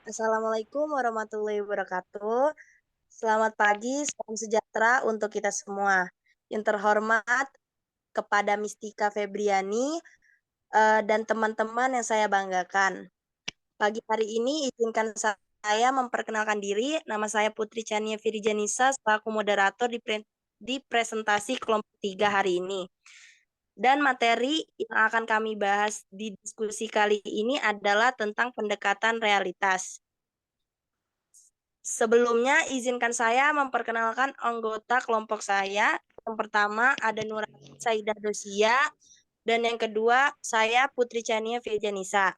Assalamualaikum warahmatullahi wabarakatuh. Selamat pagi, salam sejahtera untuk kita semua. Yang terhormat kepada Mistika Febriani dan teman-teman yang saya banggakan. Pagi hari ini izinkan saya memperkenalkan diri. Nama saya Putri Chania Firijanisa selaku moderator di presentasi kelompok 3 hari ini. Dan materi yang akan kami bahas di diskusi kali ini adalah tentang pendekatan realitas. Sebelumnya, izinkan saya memperkenalkan anggota kelompok saya. Yang pertama ada Nurani Saidah Dosia, dan yang kedua saya Putri Chania Virjanisa.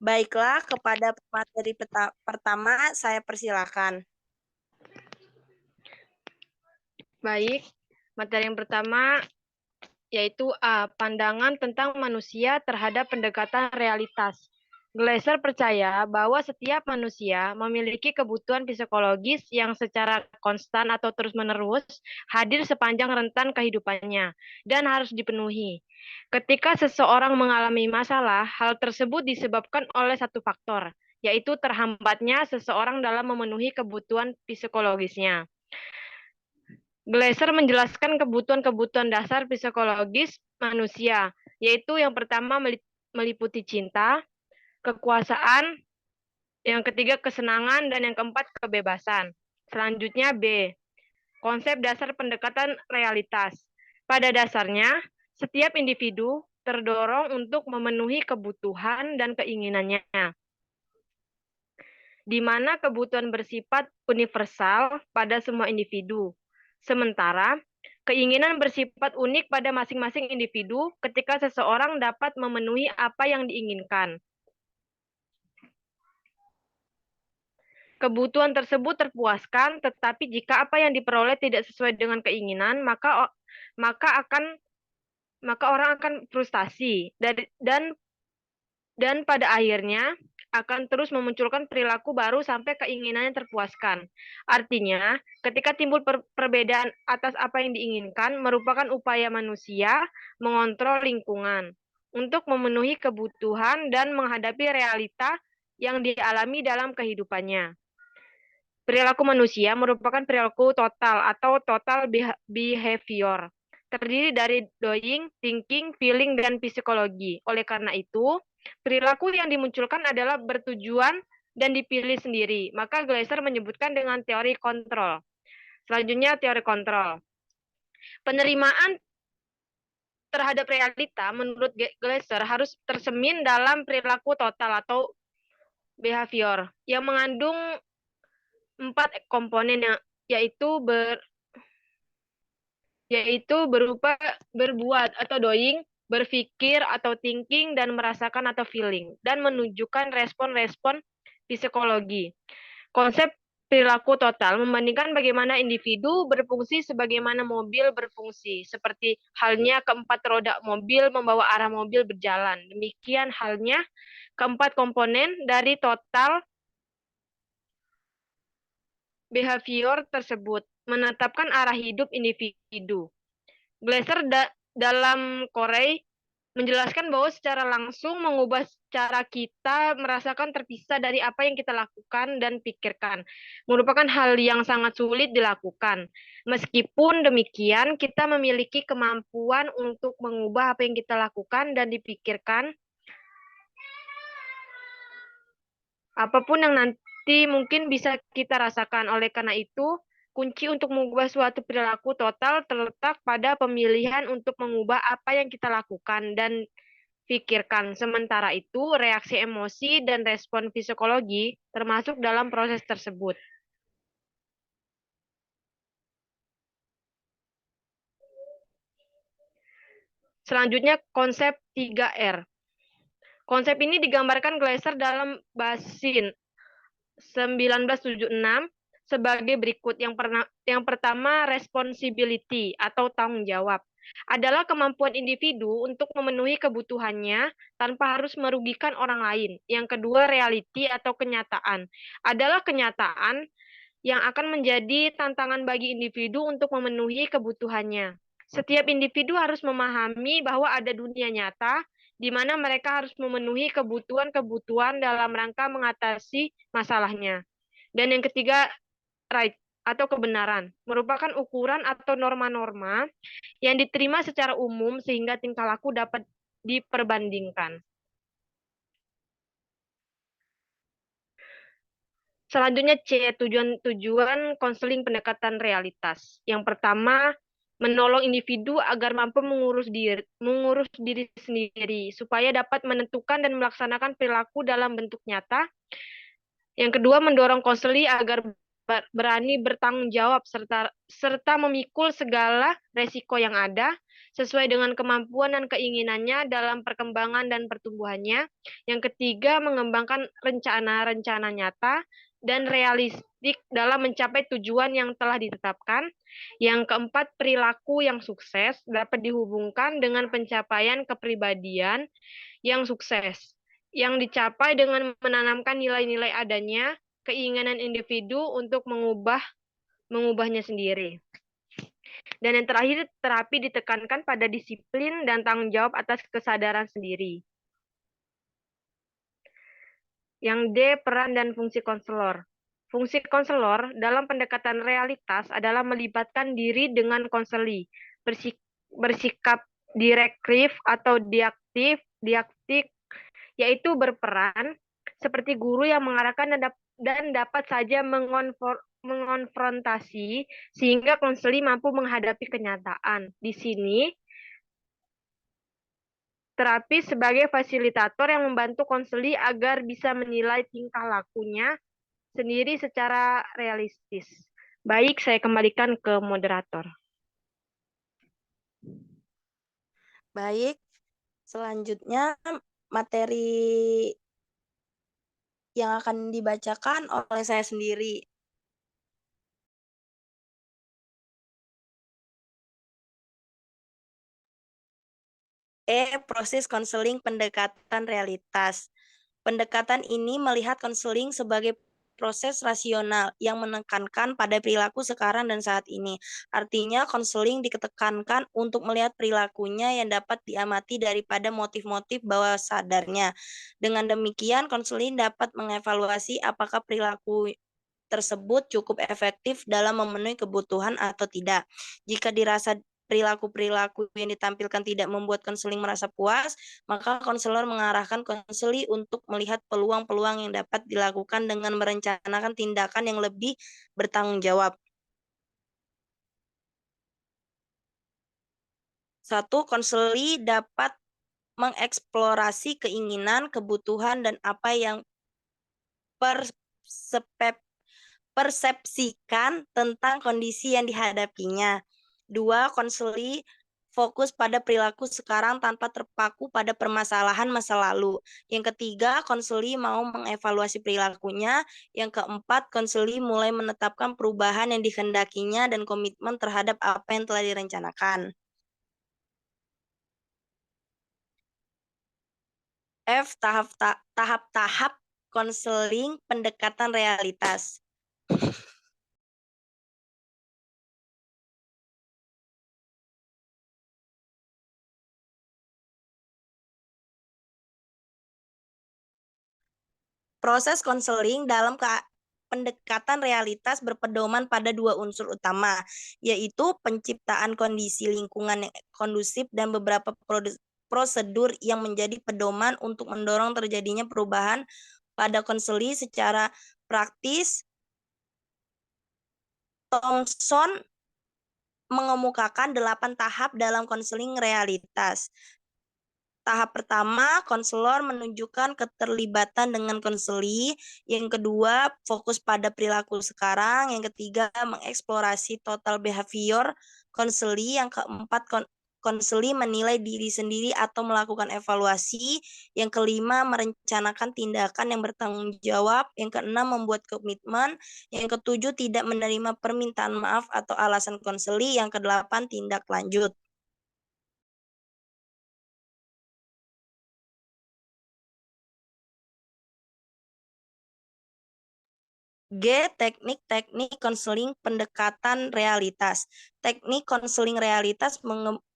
Baiklah, kepada materi pertama saya persilakan. Baik, materi yang pertama yaitu A. Pandangan tentang manusia terhadap pendekatan realitas. Gleiser percaya bahwa setiap manusia memiliki kebutuhan psikologis yang secara konstan atau terus-menerus hadir sepanjang rentan kehidupannya dan harus dipenuhi. Ketika seseorang mengalami masalah, hal tersebut disebabkan oleh satu faktor, yaitu terhambatnya seseorang dalam memenuhi kebutuhan psikologisnya. Gleiser menjelaskan kebutuhan-kebutuhan dasar psikologis manusia, yaitu yang pertama meliputi cinta, kekuasaan, yang ketiga kesenangan, dan yang keempat kebebasan. Selanjutnya B, konsep dasar pendekatan realitas. Pada dasarnya, setiap individu terdorong untuk memenuhi kebutuhan dan keinginannya, di mana kebutuhan bersifat universal pada semua individu. Sementara, keinginan bersifat unik pada masing-masing individu ketika seseorang dapat memenuhi apa yang diinginkan. Kebutuhan tersebut terpuaskan, tetapi jika apa yang diperoleh tidak sesuai dengan keinginan, maka orang akan frustasi dan pada akhirnya akan terus memunculkan perilaku baru sampai keinginannya terpuaskan. Artinya, ketika timbul perbedaan atas apa yang diinginkan, merupakan upaya manusia mengontrol lingkungan untuk memenuhi kebutuhan dan menghadapi realita yang dialami dalam kehidupannya. Perilaku manusia merupakan perilaku total atau total behavior. Terdiri dari doing, thinking, feeling, dan psikologi. Oleh karena itu, perilaku yang dimunculkan adalah bertujuan dan dipilih sendiri. Maka Gleiser menyebutkan dengan teori kontrol. Selanjutnya, teori kontrol. Penerimaan terhadap realita menurut Gleiser harus tersemin dalam perilaku total atau behavior yang mengandung 4 komponen yaitu berupa berbuat atau doing, berpikir atau thinking, dan merasakan atau feeling, dan menunjukkan respon-respon psikologi. Konsep perilaku total membandingkan bagaimana individu berfungsi sebagaimana mobil berfungsi, seperti halnya keempat roda mobil membawa arah mobil berjalan. Demikian halnya keempat komponen dari total behavior tersebut menetapkan arah hidup individu. Gleiser dalam Korei menjelaskan bahwa secara langsung mengubah cara kita merasakan terpisah dari apa yang kita lakukan dan pikirkan merupakan hal yang sangat sulit dilakukan. Meskipun demikian, kita memiliki kemampuan untuk mengubah apa yang kita lakukan dan dipikirkan, apapun yang nanti mungkin bisa kita rasakan. Oleh karena itu, kunci untuk mengubah suatu perilaku total terletak pada pemilihan untuk mengubah apa yang kita lakukan dan pikirkan. Sementara itu, reaksi emosi dan respon psikologi termasuk dalam proses tersebut. Selanjutnya, konsep 3R. Konsep ini digambarkan Gleiser dalam Basin 1976 sebagai berikut. Yang pertama, responsibility atau tanggung jawab adalah kemampuan individu untuk memenuhi kebutuhannya tanpa harus merugikan orang lain. Yang kedua, reality atau kenyataan adalah kenyataan yang akan menjadi tantangan bagi individu untuk memenuhi kebutuhannya. Setiap individu harus memahami bahwa ada dunia nyata di mana mereka harus memenuhi kebutuhan-kebutuhan dalam rangka mengatasi masalahnya. Dan yang ketiga, right atau kebenaran, merupakan ukuran atau norma-norma yang diterima secara umum sehingga tingkah laku dapat diperbandingkan. Selanjutnya C, tujuan-tujuan konseling pendekatan realitas. Yang pertama, menolong individu agar mampu mengurus diri sendiri supaya dapat menentukan dan melaksanakan perilaku dalam bentuk nyata. Yang kedua, mendorong konseli agar berani bertanggung jawab serta memikul segala resiko yang ada sesuai dengan kemampuan dan keinginannya dalam perkembangan dan pertumbuhannya. Yang ketiga, mengembangkan rencana-rencana nyata dan realistik dalam mencapai tujuan yang telah ditetapkan. Yang keempat, perilaku yang sukses dapat dihubungkan dengan pencapaian kepribadian yang sukses, yang dicapai dengan menanamkan nilai-nilai adanya keinginan individu untuk mengubahnya sendiri. Dan yang terakhir, terapi ditekankan pada disiplin dan tanggung jawab atas kesadaran sendiri. Yang D, peran dan fungsi konselor. Fungsi konselor dalam pendekatan realitas adalah melibatkan diri dengan konseli, bersikap direktif atau diaktif, yaitu berperan seperti guru yang mengarahkan dan dapat saja mengonfrontasi sehingga konseli mampu menghadapi kenyataan. Di sini, terapi sebagai fasilitator yang membantu konseli agar bisa menilai tingkah lakunya sendiri secara realistis. Baik, saya kembalikan ke moderator. Baik, selanjutnya materi yang akan dibacakan oleh saya sendiri. Proses konseling pendekatan realitas. Pendekatan ini melihat konseling sebagai proses rasional yang menekankan pada perilaku sekarang dan saat ini. Artinya konseling ditekankan untuk melihat perilakunya yang dapat diamati daripada motif-motif bawah sadarnya. Dengan demikian, konseling dapat mengevaluasi apakah perilaku tersebut cukup efektif dalam memenuhi kebutuhan atau tidak. Jika dirasa perilaku-perilaku yang ditampilkan tidak membuat konseling merasa puas, maka konselor mengarahkan konseli untuk melihat peluang-peluang yang dapat dilakukan dengan merencanakan tindakan yang lebih bertanggung jawab. 1. Konseli dapat mengeksplorasi keinginan, kebutuhan, dan apa yang persepsikan tentang kondisi yang dihadapinya. 2. Konseli fokus pada perilaku sekarang tanpa terpaku pada permasalahan masa lalu. Yang ketiga, konseli mau mengevaluasi perilakunya. Yang keempat, konseli mulai menetapkan perubahan yang dikehendakinya dan komitmen terhadap apa yang telah direncanakan. F. Tahap-tahap konseling pendekatan realitas. Proses konseling dalam pendekatan realitas berpedoman pada dua unsur utama, yaitu penciptaan kondisi lingkungan yang kondusif dan beberapa prosedur yang menjadi pedoman untuk mendorong terjadinya perubahan pada konseli secara praktis. Thomson mengemukakan 8 tahap dalam konseling realitas. Tahap pertama, konselor menunjukkan keterlibatan dengan konseli. Yang kedua, fokus pada perilaku sekarang. Yang ketiga, mengeksplorasi total behavior konseli. Yang keempat, konseli menilai diri sendiri atau melakukan evaluasi. Yang kelima, merencanakan tindakan yang bertanggung jawab. Yang keenam, membuat komitmen. Yang ketujuh, tidak menerima permintaan maaf atau alasan konseli. Yang kedelapan, tindak lanjut. G. Teknik-teknik konseling pendekatan realitas. Teknik konseling realitas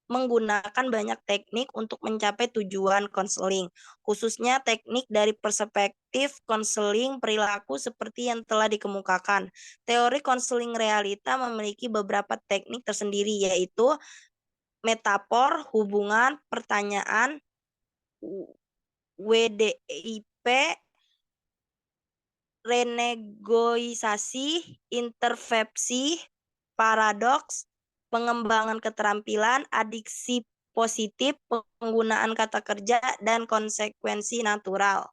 menggunakan banyak teknik untuk mencapai tujuan konseling, khususnya teknik dari perspektif konseling perilaku seperti yang telah dikemukakan. Teori konseling realita memiliki beberapa teknik tersendiri, yaitu metafor, hubungan, pertanyaan, WDIP, renegoisasi, intervensi, paradoks, pengembangan keterampilan, adiksi positif, penggunaan kata kerja, dan konsekuensi natural.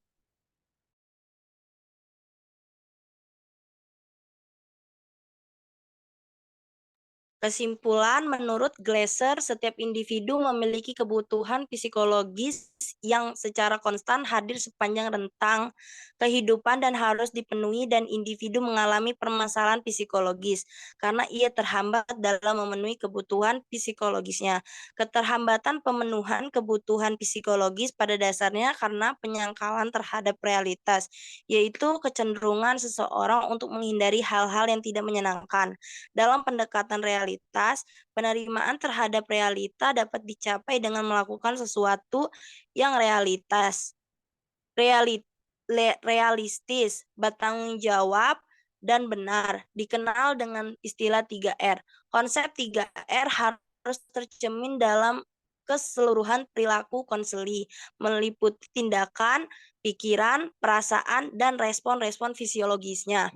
Kesimpulan, menurut Glasser, setiap individu memiliki kebutuhan psikologis yang secara konstan hadir sepanjang rentang kehidupan dan harus dipenuhi, dan individu mengalami permasalahan psikologis karena ia terhambat dalam memenuhi kebutuhan psikologisnya. Keterhambatan pemenuhan kebutuhan psikologis pada dasarnya karena penyangkalan terhadap realitas, yaitu kecenderungan seseorang untuk menghindari hal-hal yang tidak menyenangkan. Dalam pendekatan realitas, penerimaan terhadap realita dapat dicapai dengan melakukan sesuatu yang realistis, bertanggung jawab, dan benar, dikenal dengan istilah 3R. Konsep 3R harus tercermin dalam keseluruhan perilaku konseli, meliputi tindakan, pikiran, perasaan, dan respon-respon fisiologisnya.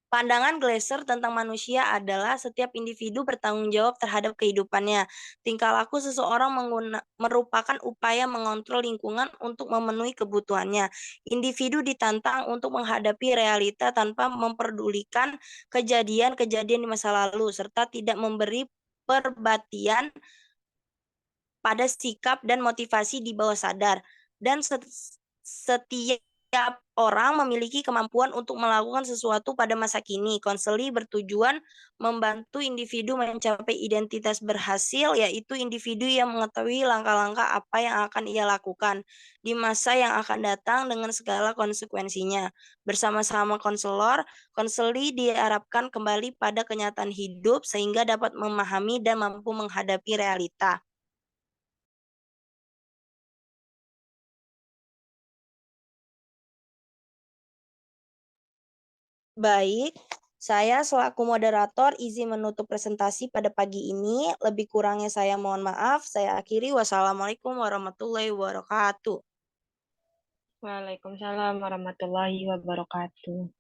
Pandangan Glasser tentang manusia adalah setiap individu bertanggung jawab terhadap kehidupannya. Tingkah laku seseorang merupakan upaya mengontrol lingkungan untuk memenuhi kebutuhannya. Individu ditantang untuk menghadapi realita tanpa memperdulikan kejadian-kejadian di masa lalu, serta tidak memberi perbatian pada sikap dan motivasi di bawah sadar. Dan setiap orang memiliki kemampuan untuk melakukan sesuatu pada masa kini. Konseli bertujuan membantu individu mencapai identitas berhasil, yaitu individu yang mengetahui langkah-langkah apa yang akan ia lakukan di masa yang akan datang dengan segala konsekuensinya. Bersama-sama konselor, konseli diharapkan kembali pada kenyataan hidup sehingga dapat memahami dan mampu menghadapi realita. Baik, saya selaku moderator izin menutup presentasi pada pagi ini. Lebih kurangnya saya mohon maaf. Saya akhiri. Wassalamualaikum warahmatullahi wabarakatuh. Waalaikumsalam warahmatullahi wabarakatuh.